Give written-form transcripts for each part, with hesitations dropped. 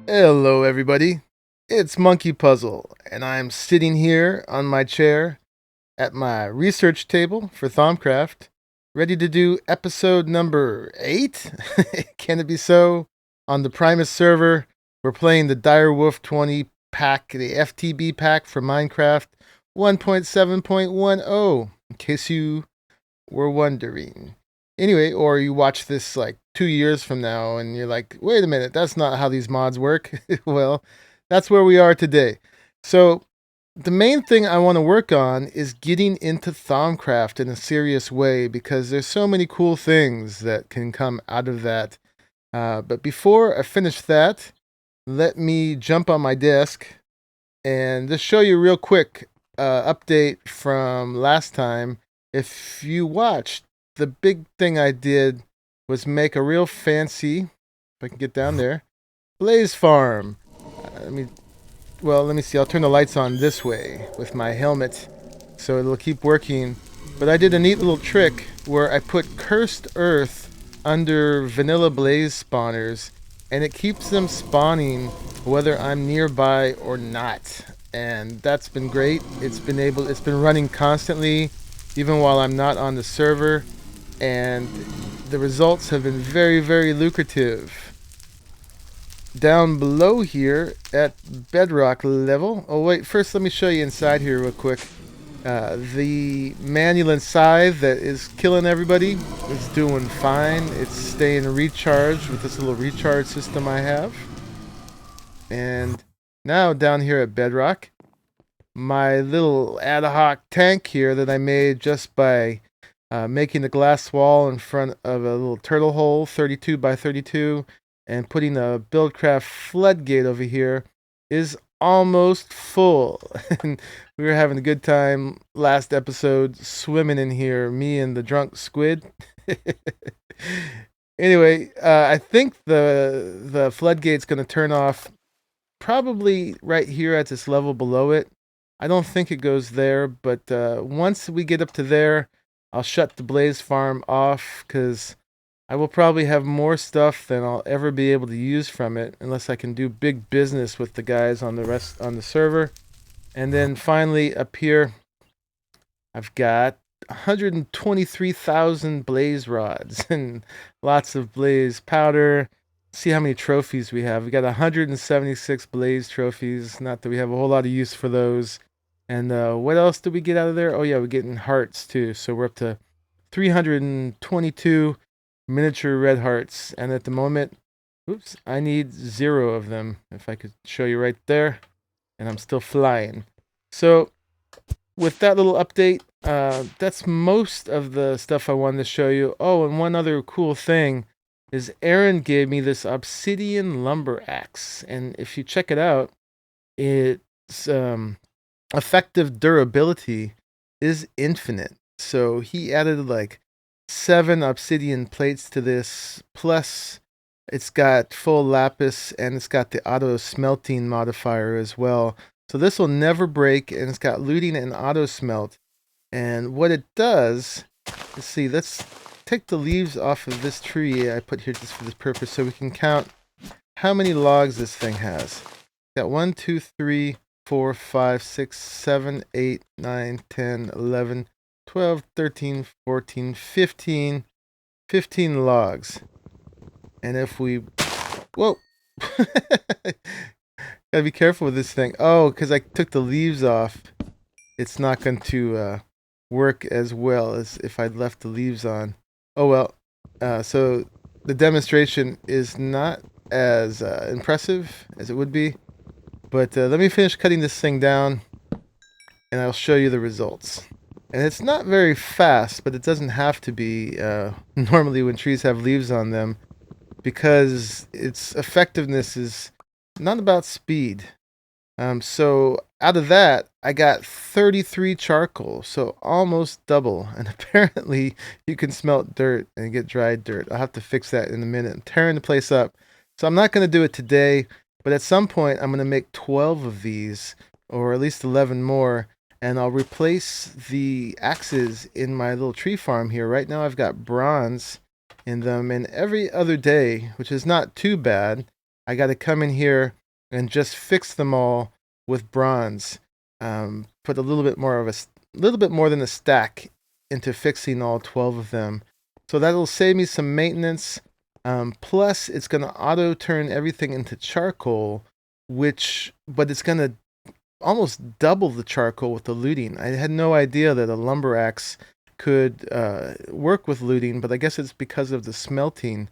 Hello everybody, it's Monkeypuzzle, and I'm sitting here on my chair at my research table for Thaumcraft, ready to do episode number 8? Can it be so? On the Primus server, we're playing the Direwolf20 pack, the FTB pack for Minecraft 1.7.10, in case you were wondering. Anyway, or you watch this like 2 years from now and you're like, wait a minute, that's not how these mods work. Well, that's where we are today. So the main thing I want to work on is getting into Thaumcraft in a serious way, because there's so many cool things that can come out of that. But before I finish that, let me jump on my desk and just show you real quick update from last time. If you watched, the big thing I did was make a real fancy, if I can get down there, blaze farm. Let me see. I'll turn the lights on this way with my helmet so it'll keep working. But I did a neat little trick where I put cursed earth under vanilla blaze spawners, and it keeps them spawning whether I'm nearby or not. And that's been great. It's been running constantly even while I'm not on the server, and the results have been very, very lucrative. Down below here at bedrock level, oh wait, first let me show you inside here real quick. The manual scythe that is killing everybody is doing fine. It's staying recharged with this little recharge system I have. And now down here at bedrock, my little ad hoc tank here that I made just by making a glass wall in front of a little turtle hole, 32 by 32, and putting a Buildcraft floodgate over here, is almost full. And we were having a good time last episode swimming in here, me and the drunk squid. Anyway, I think the floodgate's going to turn off probably right here at this level below it. I don't think it goes there, but once we get up to there, I'll shut the blaze farm off, because I will probably have more stuff than I'll ever be able to use from it, unless I can do big business with the guys on the server. And then finally up here, I've got 123,000 blaze rods and lots of blaze powder. See how many trophies we have. We got 176 blaze trophies. Not that we have a whole lot of use for those. And what else did we get out of there? Oh yeah, we're getting hearts too. So we're up to 322 miniature red hearts. And at the moment, oops, I need 0 of them. If I could show you right there. And I'm still flying. So with that little update, that's most of the stuff I wanted to show you. Oh, and one other cool thing is Aaron gave me this Obsidian lumber axe. And if you check it out, it's effective durability is infinite. So he added like 7 obsidian plates to this, plus it's got full lapis and it's got the auto smelting modifier as well. So this will never break, and it's got looting and auto smelt. And what it does, let's see, let's take the leaves off of this tree I put here just for this purpose so we can count how many logs this thing has. It's got 1, 2, 3, 4, 5, 6, 7, 8, 9, 10, 11, 12, 13, 14, 15 logs. And if we, whoa, gotta be careful with this thing. Oh, because I took the leaves off, it's not going to work as well as if I'd left the leaves on. Oh well. So the demonstration is not as impressive as it would be. But let me finish cutting this thing down, and I'll show you the results. And it's not very fast, but it doesn't have to be normally when trees have leaves on them, because its effectiveness is not about speed. So out of that, I got 33 charcoal, so almost double. And apparently you can smelt dirt and get dried dirt. I'll have to fix that in a minute. I'm tearing the place up. So I'm not going to do it today, but at some point I'm going to make 12 of these, or at least 11 more, and I'll replace the axes in my little tree farm here. Right now I've got bronze in them. And every other day, which is not too bad, I got to come in here and just fix them all with bronze. Put a little bit more of little bit more than a stack into fixing all 12 of them. So that'll save me some maintenance. Plus, it's going to auto turn everything into charcoal, but it's going to almost double the charcoal with the looting. I had no idea that a lumber axe could work with looting, but I guess it's because of the smelting.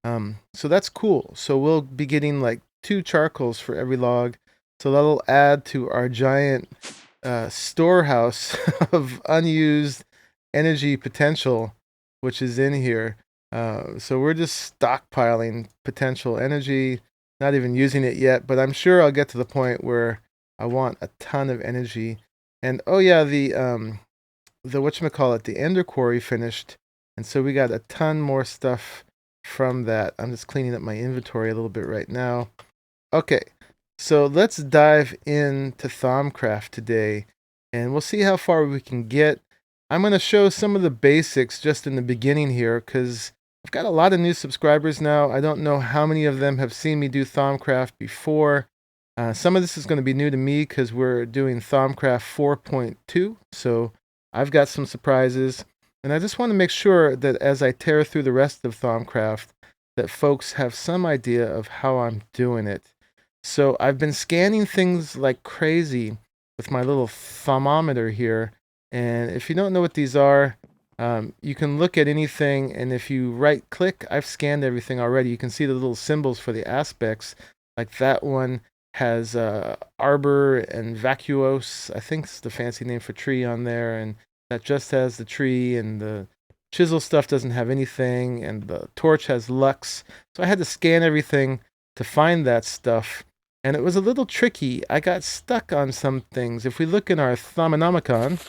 So that's cool. So we'll be getting like 2 charcoals for every log. So that'll add to our giant storehouse of unused energy potential, which is in here. So we're just stockpiling potential energy, not even using it yet, but I'm sure I'll get to the point where I want a ton of energy. And oh yeah, the whatchamacallit, the ender quarry finished, and so we got a ton more stuff from that. I'm just cleaning up my inventory a little bit right now. Okay, so let's dive into Thaumcraft today, and we'll see how far we can get. I'm going to show some of the basics just in the beginning here, because I've got a lot of new subscribers now. I don't know how many of them have seen me do Thaumcraft before. Some of this is going to be new to me because we're doing Thaumcraft 4.2, so I've got some surprises. And I just want to make sure that as I tear through the rest of Thaumcraft, that folks have some idea of how I'm doing it. So I've been scanning things like crazy with my little thermometer here. And if you don't know what these are, you can look at anything, and if you right click, I've scanned everything already. You can see the little symbols for the aspects, like that one has arbor and vacuose, I think it's the fancy name for tree on there, and that just has the tree, and the chisel stuff doesn't have anything, and the torch has lux. So I had to scan everything to find that stuff, and it was a little tricky. I got stuck on some things. If we look in our Thaumonomicon,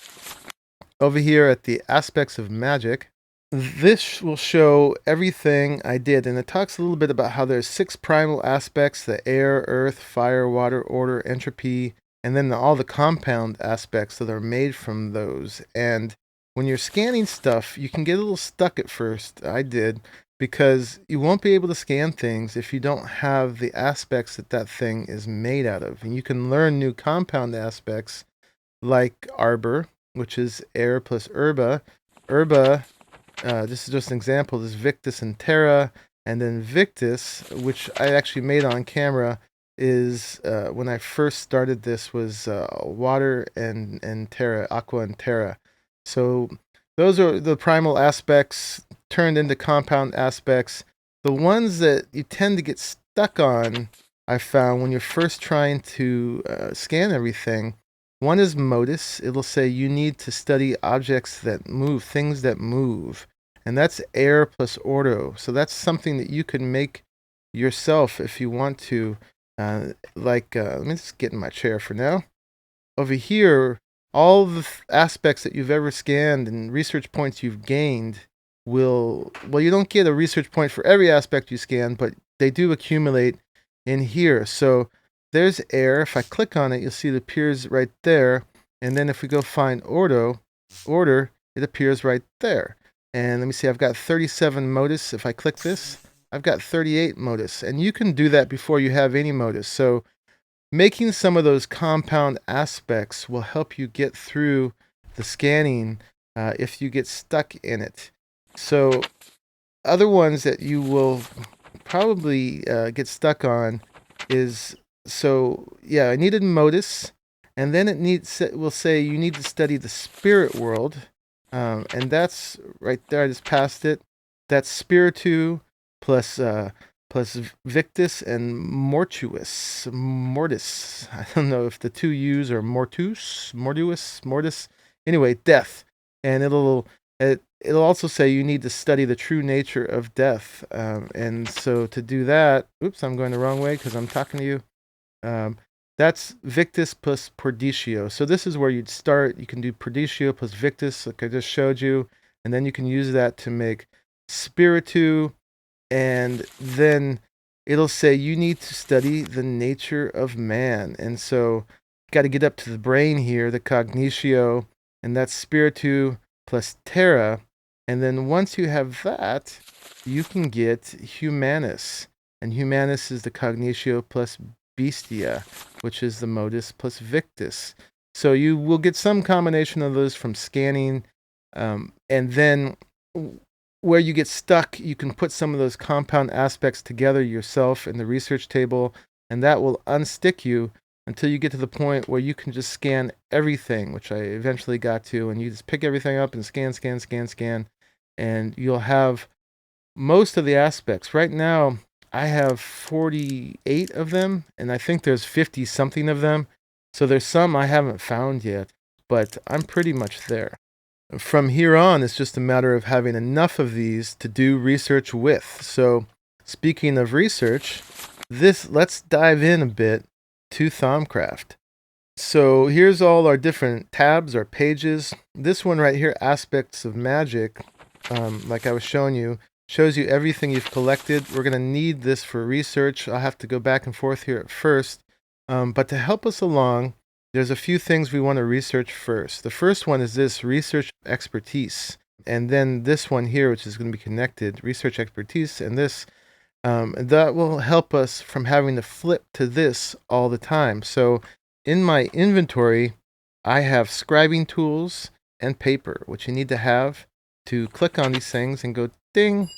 over here at the aspects of magic, this will show everything I did, and it talks a little bit about how there's 6 primal aspects: the air, earth, fire, water, order, entropy, and then all the compound aspects that are made from those. And when you're scanning stuff, you can get a little stuck at first. I did, because you won't be able to scan things if you don't have the aspects that that thing is made out of. And you can learn new compound aspects like arbor, which is air plus herba. Herba, this is just an example, this is Victus and Terra, and then Victus, which I actually made on camera, is when I first started this, was water and Terra, aqua and Terra. So those are the primal aspects turned into compound aspects. The ones that you tend to get stuck on, I found, when you're first trying to scan everything, one is modus. It'll say you need to study objects that move, things that move. And that's air plus ordo. So that's something that you can make yourself if you want to. Let me just get in my chair for now. Over here, all the aspects that you've ever scanned and research points you've gained well, you don't get a research point for every aspect you scan, but they do accumulate in here. So there's air. If I click on it, you'll see it appears right there. And then if we go find order, it appears right there. And let me see, I've got 37 modus. If I click this, I've got 38 modus. And you can do that before you have any modus. So making some of those compound aspects will help you get through the scanning if you get stuck in it. So other ones that you will probably get stuck on is, I needed modus, and then it will say you need to study the spirit world, and that's right there. I just passed it. That's spiritu plus victus and mortuus. Mortis. I don't know if the 2 U's are mortus. Anyway, death, and it'll also say you need to study the true nature of death. And so to do that, oops, I'm going the wrong way because I'm talking to you. That's Victus plus Perditio. So this is where you'd start. You can do Perditio plus Victus, like I just showed you, and then you can use that to make Spiritu, and then it'll say you need to study the nature of man. And so got to get up to the brain here, the Cognitio, and that's Spiritu plus Terra. And then once you have that, you can get Humanus. And Humanus is the Cognitio plus Bestia, which is the Modus plus Victus. So you will get some combination of those from scanning. And then where you get stuck, you can put some of those compound aspects together yourself in the research table, and that will unstick you until you get to the point where you can just scan everything, which I eventually got to, and you just pick everything up and scan, scan, scan, scan, and you'll have most of the aspects. Right now, I have 48 of them, and I think there's 50 something of them. So there's some I haven't found yet, but I'm pretty much there. From here on, it's just a matter of having enough of these to do research with. So speaking of research, let's dive in a bit to Thaumcraft. So here's all our different tabs or pages. This one right here, Aspects of Magic, like I was showing you, shows you everything you've collected. We're going to need this for research. I'll have to go back and forth here at first. But to help us along, there's a few things we want to research first. The first one is this, Research Expertise. And then this one here, which is going to be connected, Research Expertise, and this, that will help us from having to flip to this all the time. So in my inventory, I have scribing tools and paper, which you need to have to click on these things and go ding.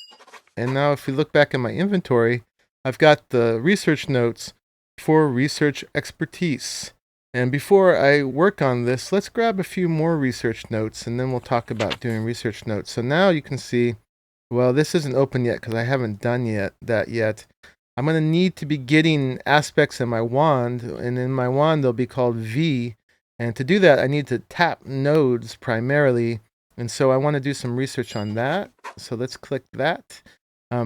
And now if we look back at my inventory, I've got the research notes for Research Expertise. And before I work on this, let's grab a few more research notes, and then we'll talk about doing research notes. So now you can see, well, this isn't open yet because I haven't done that yet. I'm going to need to be getting aspects in my wand, and in my wand they'll be called V. And to do that, I need to tap nodes primarily, and so I want to do some research on that. So let's click that.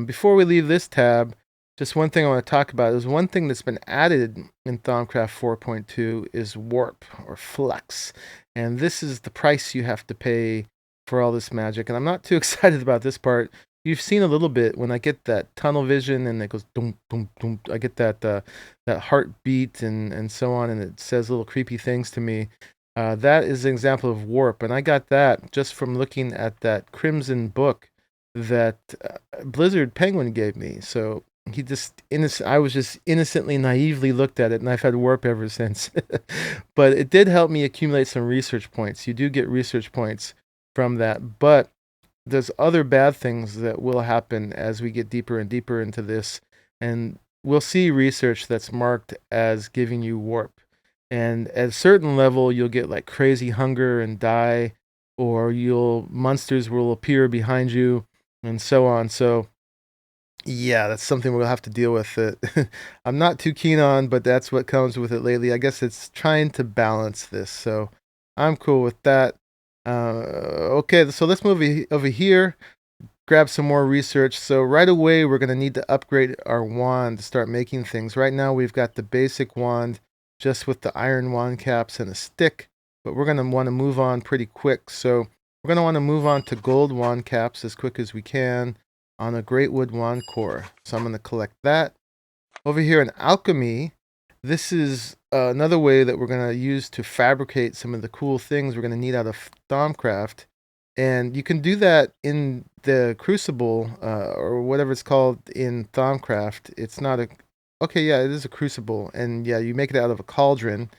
Before we leave this tab, just one thing I want to talk about is one thing that's been added in Thaumcraft 4.2 is warp or flux. And this is the price you have to pay for all this magic. And I'm not too excited about this part. You've seen a little bit when I get that tunnel vision and it goes boom, boom, boom. I get that heartbeat and so on, and it says little creepy things to me. That is an example of warp. And I got that just from looking at that Crimson book that Blizzard Penguin gave me. So he just I was just innocently, naively looked at it, and I've had warp ever since. But it did help me accumulate some research points. You do get research points from that, but there's other bad things that will happen as we get deeper and deeper into this, and we'll see research that's marked as giving you warp. And at a certain level, you'll get like crazy hunger and die, or monsters will appear behind you, and so on. So yeah, that's something we'll have to deal with. I'm not too keen on, but that's what comes with it lately. I guess it's trying to balance this, so I'm cool with that. Okay, so let's move over here, grab some more research. So right away, we're going to need to upgrade our wand to start making things. Right now, we've got the basic wand just with the iron wand caps and a stick, but we're going to want to move on pretty quick. So we're going to want to move on to gold wand caps as quick as we can on a great wood wand core. So I'm going to collect that. Over here in alchemy, this is another way that we're going to use to fabricate some of the cool things we're going to need out of Thaumcraft. And you can do that in the Crucible, or whatever it's called in Thaumcraft. It's not a... Okay, yeah, it is a Crucible. And yeah, you make it out of a cauldron.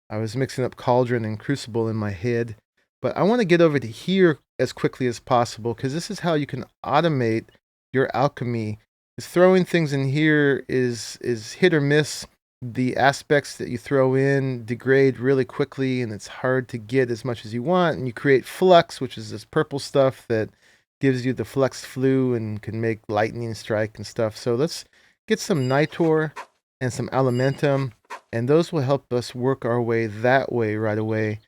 I was mixing up cauldron and Crucible in my head. But I want to get over to here as quickly as possible, because this is how you can automate your alchemy. Is throwing things in here is hit or miss. The aspects that you throw in degrade really quickly, and it's hard to get as much as you want. And you create flux, which is this purple stuff that gives you the flux flu and can make lightning strike and stuff. So let's get some nitor and some elementum, and those will help us work our way that way right away.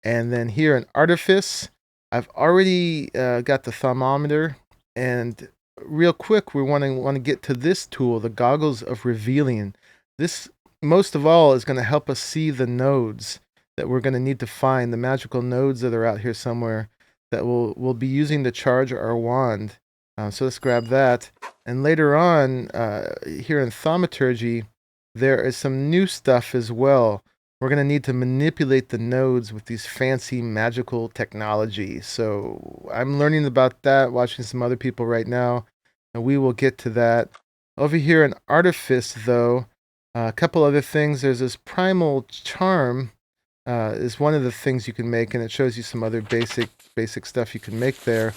And then here in artifice, I've already got the thermometer, and real quick, we want to get to this tool, the Goggles of Revealing. This, most of all, is going to help us see the nodes that we're going to need to find, the magical nodes that are out here somewhere that we'll be using to charge our wand. So let's grab that. And later on, here in Thaumaturgy, there is some new stuff as well. We're going to need to manipulate the nodes with these fancy magical technology. So I'm learning about that, watching some other people right now. and we will get to that. Over here in Artifice, though, a couple other things. There's this Primal Charm is one of the things you can make, and it shows you some other basic stuff you can make there.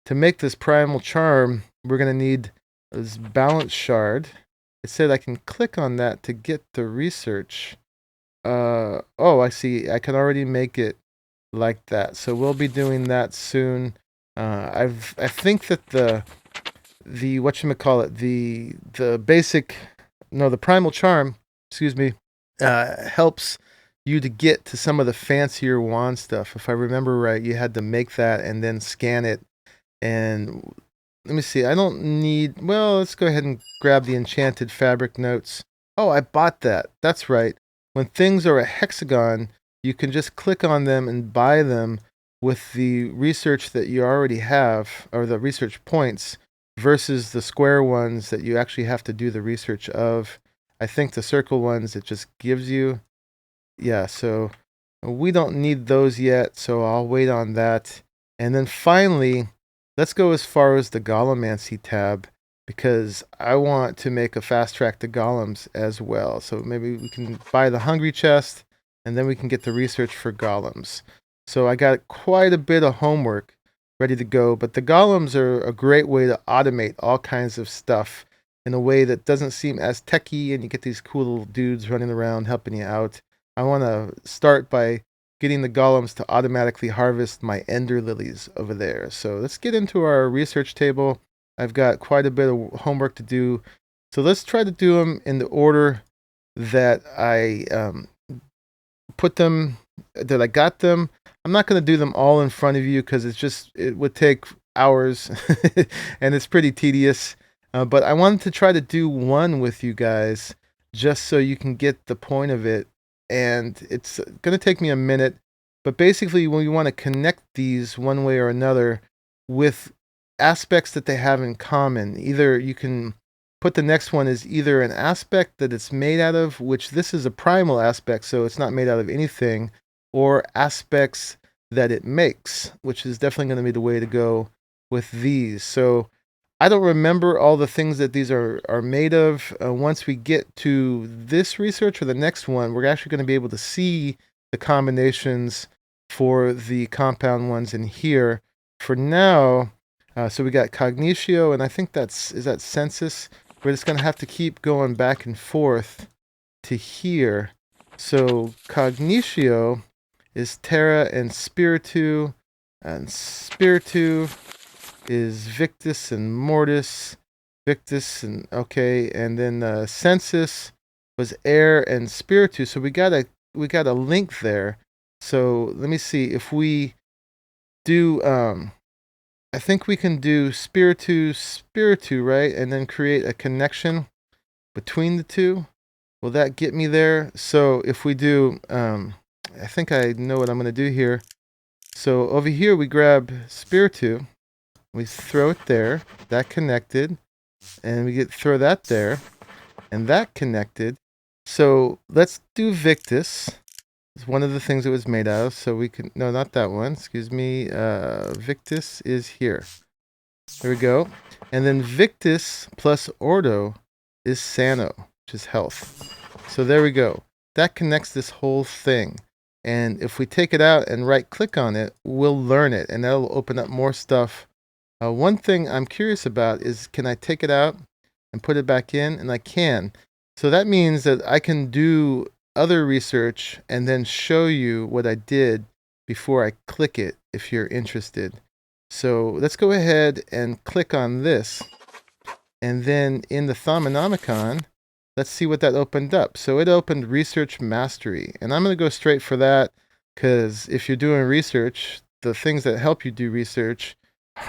To make this Primal Charm, we're going to need this Balance Shard. It said I can click on that to get the research. Oh, I see. I can already make it like that. So we'll be doing that soon. I think that the whatchamacallit, the basic, no, the Primal Charm, excuse me, helps you to get to some of the fancier wand stuff. If I remember right, you had to make that and then scan it. And let me see, I don't need, well, let's go ahead and grab the Enchanted Fabric Notes. Oh, I bought that. That's right. When things are a hexagon, you can just click on them and buy them with the research that you already have, or the research points, versus the square ones that you actually have to do the research of. I think the circle ones it just gives you. Yeah, so we don't need those yet, so I'll wait on that. And then finally, let's go as far as the Golemancy tab, because I want to make a fast track to Golems as well. So maybe we can buy the Hungry Chest, and then we can get the research for Golems. So I got quite a bit of homework ready to go, but the Golems are a great way to automate all kinds of stuff in a way that doesn't seem as techy, and you get these cool little dudes running around helping you out. I want to start by getting the Golems to automatically harvest my Ender Lilies over there. So let's get into our research table. I've got quite a bit of homework to do. So let's try to do them in the order that I put them, that I got them. I'm not going to do them all in front of you because it would take hours and it's pretty tedious. But I wanted to try to do one with you guys just so you can get the point of it. And it's going to take me a minute. But basically, when you want to connect these one way or another with aspects that they have in common, either you can put the next one as either an aspect that it's made out of, which this is a primal aspect, so it's not made out of anything, or aspects that it makes, which is definitely going to be the way to go with these. So I don't remember all the things that these are made of. Once we get to this research or the next one, we're actually going to be able to see the combinations for the compound ones in here. For now, so we got Cognitio, and I think is that Census? We're just going to have to keep going back and forth to here. So Cognitio is Terra and Spiritu is Victus and Mortis. Victus and, okay, and then Census was Air and Spiritu. So we got a link there. So let me see if we do I think we can do Spiritu, right? And then create a connection between the two. Will that get me there? So if we do, I think I know what I'm going to do here. So over here we grab Spiritu, we throw it there, that connected, and we throw that there, and that connected. So let's do Victus. It's one of the things it was made out of. So we can, no, not that one. Excuse me. Victus is here. There we go. And then Victus plus Ordo is Sano, which is health. So there we go. That connects this whole thing. And if we take it out and right click on it, we'll learn it. And that'll open up more stuff. One thing I'm curious about is, can I take it out and put it back in? And I can. So that means that I can do other research and then show you what I did before I click it if you're interested. So let's go ahead and click on this. And then in the Thaumonomicon, let's see what that opened up. So it opened Research Mastery. And I'm going to go straight for that because if you're doing research, the things that help you do research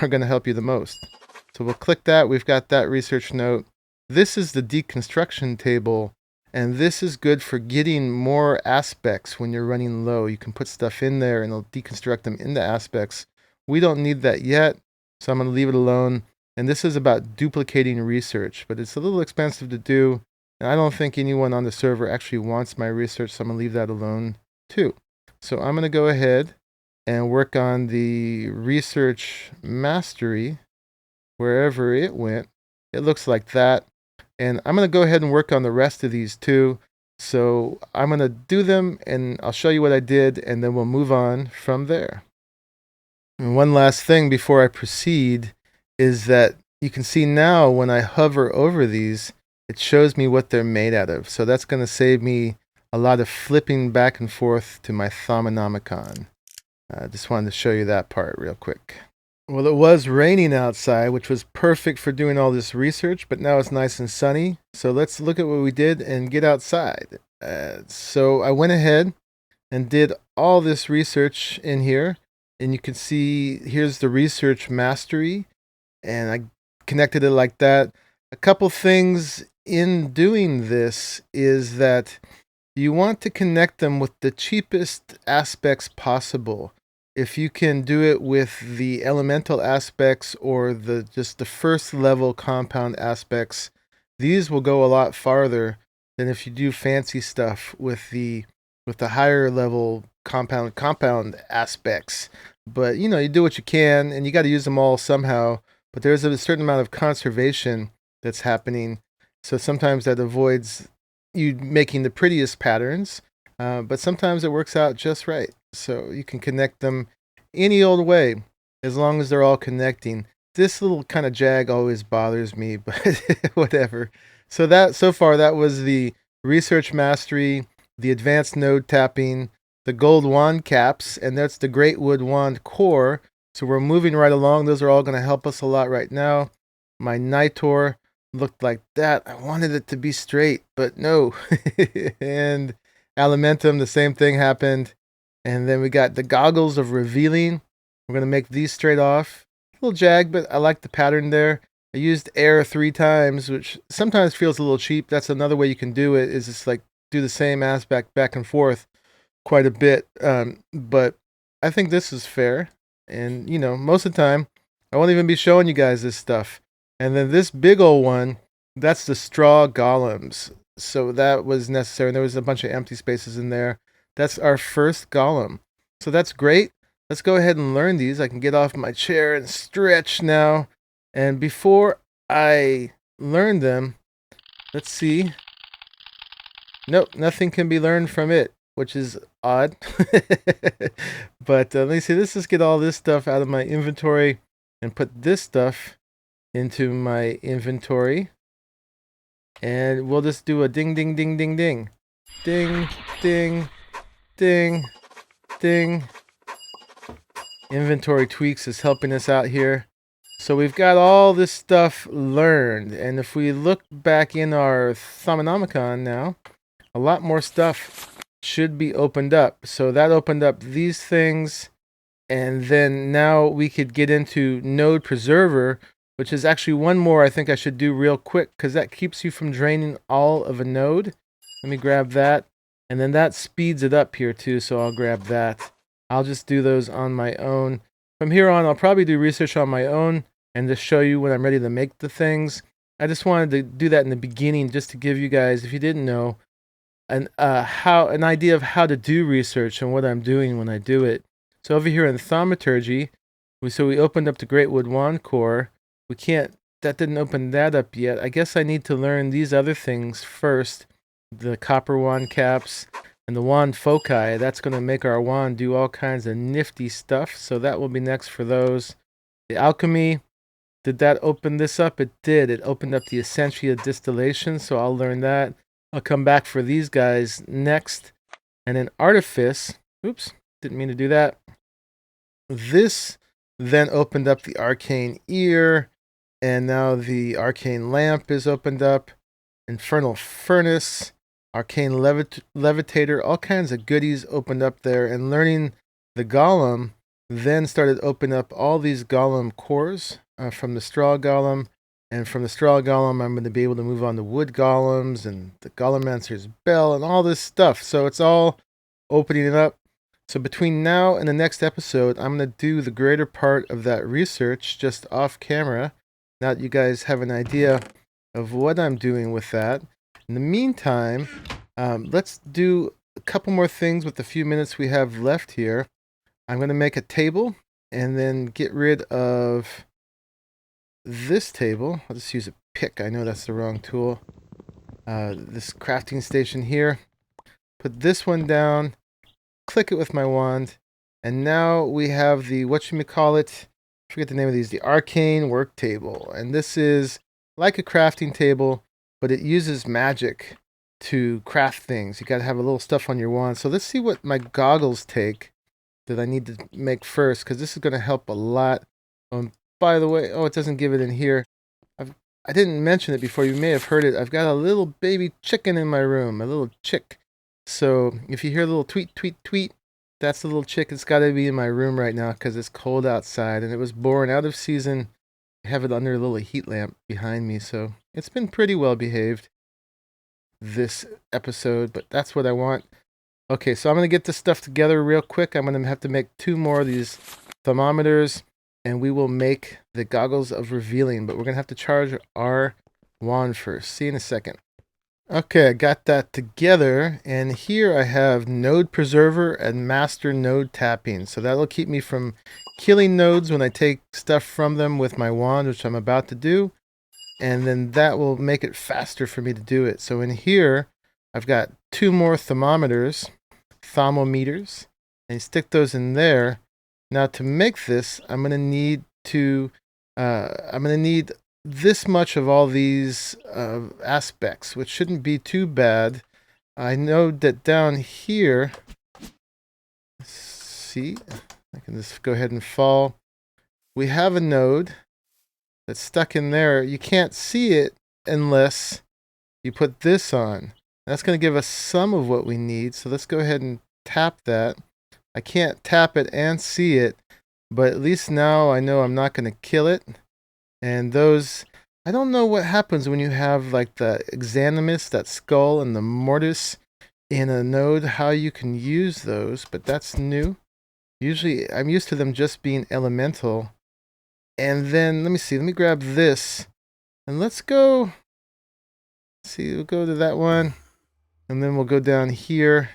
are going to help you the most. So we'll click that. We've got that research note. This is the deconstruction table. And this is good for getting more aspects when you're running low. You can put stuff in there and it'll deconstruct them into aspects. We don't need that yet, so I'm going to leave it alone. And this is about duplicating research, but it's a little expensive to do. And I don't think anyone on the server actually wants my research, so I'm going to leave that alone too. So I'm going to go ahead and work on the Research Mastery, wherever it went. it looks like that. And I'm going to go ahead and work on the rest of these too. So I'm going to do them and I'll show you what I did and then we'll move on from there. And one last thing before I proceed is that you can see now when I hover over these, it shows me what they're made out of. So that's going to save me a lot of flipping back and forth to my Thaumonomicon. I just wanted to show you that part real quick. Well, it was raining outside, which was perfect for doing all this research, but now it's nice and sunny. So let's look at what we did and get outside. So I went ahead and did all this research in here. And you can see here's the research mastery. And I connected it like that. A couple things in doing this is that you want to connect them with the cheapest aspects possible. If you can do it with the elemental aspects or just the first level compound aspects, these will go a lot farther than if you do fancy stuff with the higher level compound aspects. But you know, you do what you can and you got to use them all somehow, but there's a certain amount of conservation that's happening. So sometimes that avoids you making the prettiest patterns, but sometimes it works out just right. So you can connect them any old way as long as they're all connecting. This little kind of jag always bothers me, but whatever. So far that was the research mastery, the advanced node tapping, the gold wand caps, and that's the great wood wand core. So we're moving right along. Those are all going to help us a lot right now. My Nitor looked like that. I wanted it to be straight, but no. And Alimentum, the same thing happened. And then we got the goggles of revealing. We're going to make these straight off. A little jag, but I like the pattern there. I used air 3 times, which sometimes feels a little cheap. That's another way you can do it, is just like do the same aspect back and forth quite a bit. But I think this is fair. And, you know, most of the time, I won't even be showing you guys this stuff. And then this big old one, that's the straw golems. So that was necessary. There was a bunch of empty spaces in there. That's our first golem. So that's great. Let's go ahead and learn these. I can get off my chair and stretch now. And before I learn them, let's see. Nope, nothing can be learned from it, which is odd. But let me see. Let's just get all this stuff out of my inventory and put this stuff into my inventory. And we'll just do a ding, ding, ding, ding, ding. Ding, ding, ding, ding. Inventory tweaks is helping us out here. So we've got all this stuff learned. And if we look back in our Thaumonomicon now, a lot more stuff should be opened up. So that opened up these things. And then now we could get into Node Preserver, which is actually one more I think I should do real quick because that keeps you from draining all of a node. Let me grab that. And then that speeds it up here too, so I'll grab that. I'll just do those on my own. From here on, I'll probably do research on my own and just show you when I'm ready to make the things. I just wanted to do that in the beginning just to give you guys, if you didn't know, an idea of how to do research and what I'm doing when I do it. So over here in Thaumaturgy, we opened up the Great Wood Wand Core. That didn't open that up yet. I guess I need to learn these other things first. The copper wand caps and the wand foci. That's going to make our wand do all kinds of nifty stuff. So that will be next for those. The alchemy, did that open this up? It did. It opened up the Essentia distillation. So I'll learn that. I'll come back for these guys next. And then artifice. Oops, didn't mean to do that. This then opened up the arcane ear. And now the arcane lamp is opened up. Infernal furnace, arcane levitator, all kinds of goodies opened up there. And learning the golem then started opening up all these golem cores from the straw golem. And from the straw golem, I'm going to be able to move on to wood golems and the golemancer's bell and all this stuff. So it's all opening it up. So between now and the next episode, I'm going to do the greater part of that research just off camera. Now that you guys have an idea of what I'm doing with that. In the meantime, let's do a couple more things with the few minutes we have left here. I'm going to make a table and then get rid of this table. I'll just use a pick. I know that's the wrong tool. This crafting station here. Put this one down. Click it with my wand. And now we have the, whatchamacallit, I forget the name of these, the arcane work table. And this is like a crafting table, but it uses magic to craft things. You got to have a little stuff on your wand. So let's see what my goggles take that I need to make first, because this is going to help a lot. By the way, oh, it doesn't give it in here. I didn't mention it before. You may have heard it. I've got a little baby chicken in my room, a little chick. So if you hear a little tweet, tweet, tweet, that's the little chick. It's got to be in my room right now because it's cold outside, and it was born out of season. I have it under a little heat lamp behind me, so it's been pretty well behaved this episode, but that's what I want. Okay, so I'm going to get this stuff together real quick. I'm going to have to make 2 more of these thermometers, and we will make the goggles of revealing, but we're going to have to charge our wand first. See you in a second. Okay, I got that together, and here I have node preserver and master node tapping. So that'll keep me from killing nodes when I take stuff from them with my wand, which I'm about to do. And then that will make it faster for me to do it. So in here, I've got 2 more thermometers, thermometers, and you stick those in there. Now to make this, I'm going to need this much of all these aspects, which shouldn't be too bad. I know that down here, see, I can just go ahead and fall. We have a node that's stuck in there. You can't see it unless you put this on. That's going to give us some of what we need. So let's go ahead and tap that. I can't tap it and see it, but at least now I know I'm not going to kill it. And those, I don't know what happens when you have like the exanimus, that skull, and the mortis in a node, how you can use those, but that's new. Usually I'm used to them just being elemental. And then, let me grab this, and let's go, see, we'll go to that one, and then we'll go down here,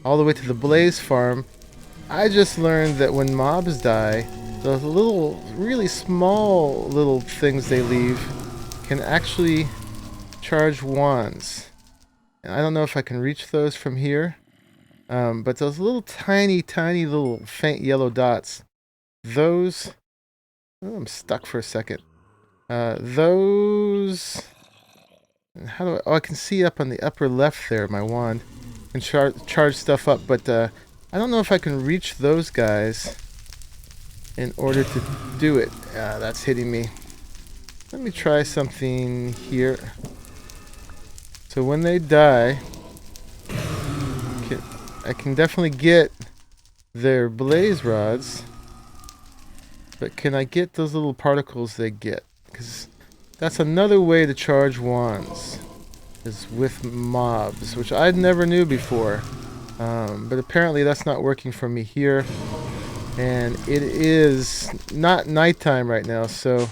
all the way to the blaze farm. I just learned that when mobs die, those little, really small little things they leave can actually charge wands. And I don't know if I can reach those from here, but those little tiny, tiny little faint yellow dots, those, oh, I'm stuck for a second. Those, how do I, oh, I can see up on the upper left there, my wand can charge stuff up, but I don't know if I can reach those guys in order to do it. That's hitting me. Let me try something here. So when they die, I can definitely get their blaze rods, but can I get those little particles they get? Because that's another way to charge wands, is with mobs, which I never knew before. But apparently that's not working for me here. And it is not nighttime right now, so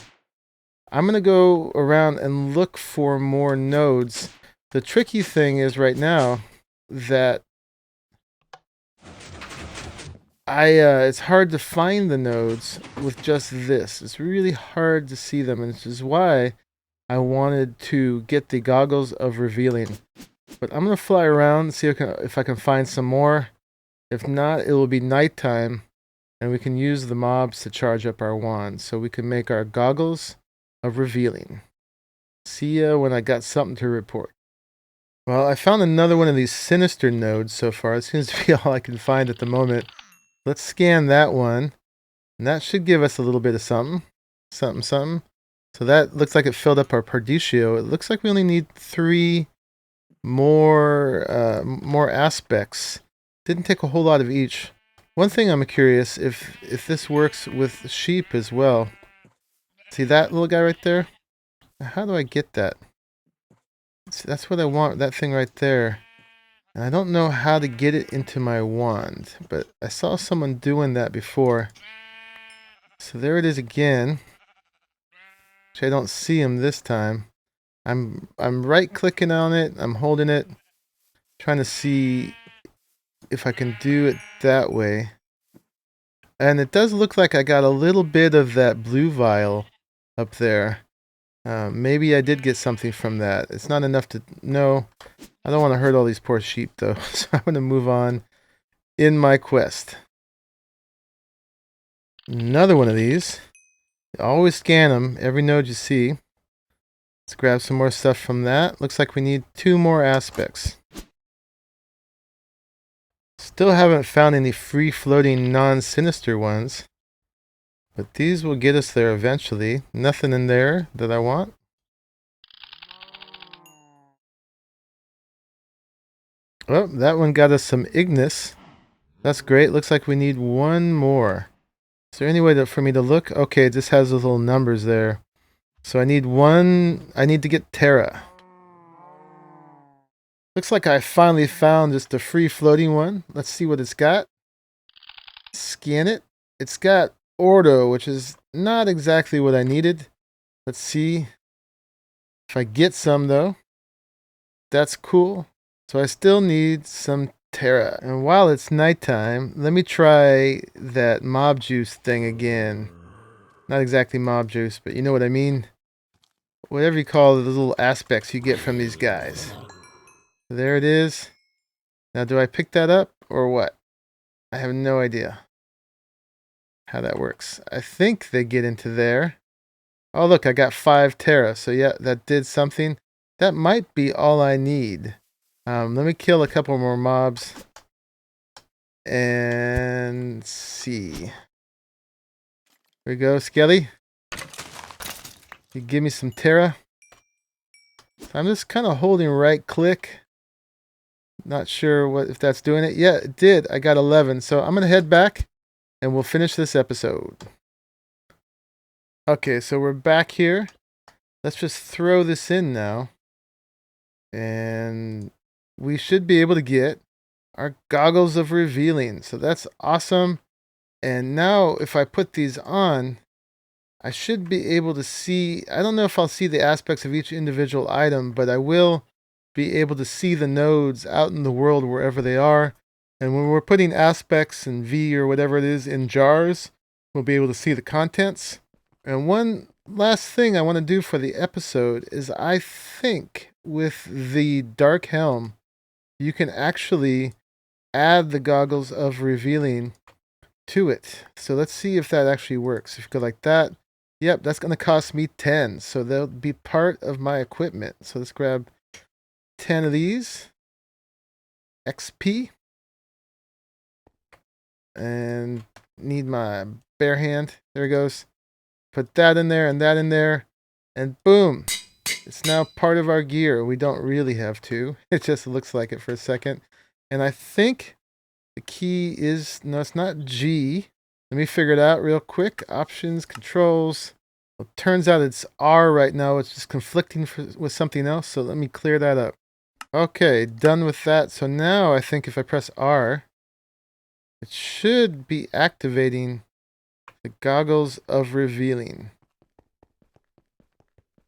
I'm going to go around and look for more nodes. The tricky thing is right now that it's hard to find the nodes with just this. It's really hard to see them, and this is why I wanted to get the goggles of revealing. But I'm going to fly around and see if I can find some more. If not, it will be nighttime, and we can use the mobs to charge up our wands, so we can make our goggles of revealing. See ya when I got something to report. Well, I found another one of these sinister nodes so far. It seems to be all I can find at the moment. Let's scan that one, and that should give us a little bit of something. Something. So that looks like it filled up our Parditio. It looks like we only need 3 more aspects. Didn't take a whole lot of each. One thing I'm curious if this works with sheep as well. See that little guy right there? How do I get that? See, that's what I want, that thing right there. And I don't know how to get it into my wand, but I saw someone doing that before. So there it is again. Actually, I don't see him this time. I'm right clicking on it. I'm holding it, trying to see if I can do it that way. And it does look like I got a little bit of that blue vial up there. Maybe I did get something from that. It's not enough to know. I don't want to hurt all these poor sheep, though. So I'm going to move on in my quest. Another one of these. Always scan them, every node you see. Let's grab some more stuff from that. Looks like we need 2 more aspects. Still haven't found any free-floating, non-sinister ones. But these will get us there eventually. Nothing in there that I want. Oh, that one got us some Ignis. That's great. Looks like we need 1 more. Is there any way for me to look? Okay, it just has those little numbers there. So I need 1. I need to get Terra. Looks like I finally found just a free-floating one. Let's see what it's got. Scan it. It's got Ordo, which is not exactly what I needed. Let's see if I get some, though. That's cool. So I still need some Terra. And while it's nighttime, let me try that mob juice thing again. Not exactly mob juice, but you know what I mean. Whatever you call the little aspects you get from these guys. There it is. Now, do I pick that up or what? I have no idea how that works. I think they get into there. Oh, look, I got 5 Terra. So, yeah, that did something. That might be all I need. Let me kill a couple more mobs. And see. Here we go, Skelly. You give me some Terra. So I'm just kind of holding right click. Not sure if that's doing it. Yeah, it did. I got 11. So I'm going to head back and we'll finish this episode. Okay, so we're back here. Let's just throw this in now. And we should be able to get our goggles of revealing. So that's awesome. And now if I put these on, I should be able to see, I don't know if I'll see the aspects of each individual item, but I will be able to see the nodes out in the world wherever they are. And when we're putting aspects and V or whatever it is in jars, we'll be able to see the contents. And one last thing I want to do for the episode is I think with the Dark Helm, you can actually add the goggles of revealing to it. So let's see if that actually works. If you go like that, yep, that's going to cost me 10. So they'll be part of my equipment. So let's grab 10 of these. XP. And need my bare hand. There it goes. Put that in there and that in there. And boom. It's now part of our gear. We don't really have to. It just looks like it for a second. And I think the key is, no, it's not G. Let me figure it out real quick. Options, controls. Well, it turns out it's R right now. It's just conflicting with something else. So let me clear that up. Okay, done with that. So now I think if I press R, it should be activating the goggles of revealing.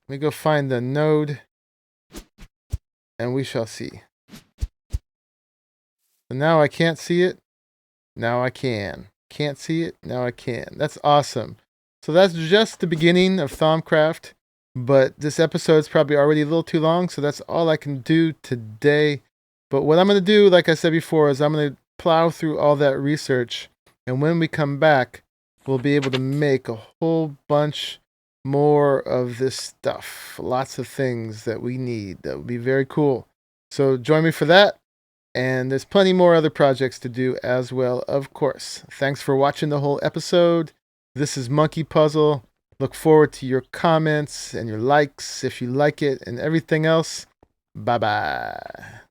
Let me go find the node, and we shall see. So now I can't see it. Now I can. Can't see it. Now I can. That's awesome. So that's just the beginning of Thaumcraft, but this episode's probably already a little too long, so that's all I can do today. But what I'm going to do, like I said before, is I'm going to plow through all that research, and when we come back, we'll be able to make a whole bunch more of this stuff. Lots of things that we need. That would be very cool. So join me for that. And there's plenty more other projects to do as well, of course. Thanks for watching the whole episode. This is Monkeypuzzle. Look forward to your comments and your likes if you like it and everything else. Bye-bye.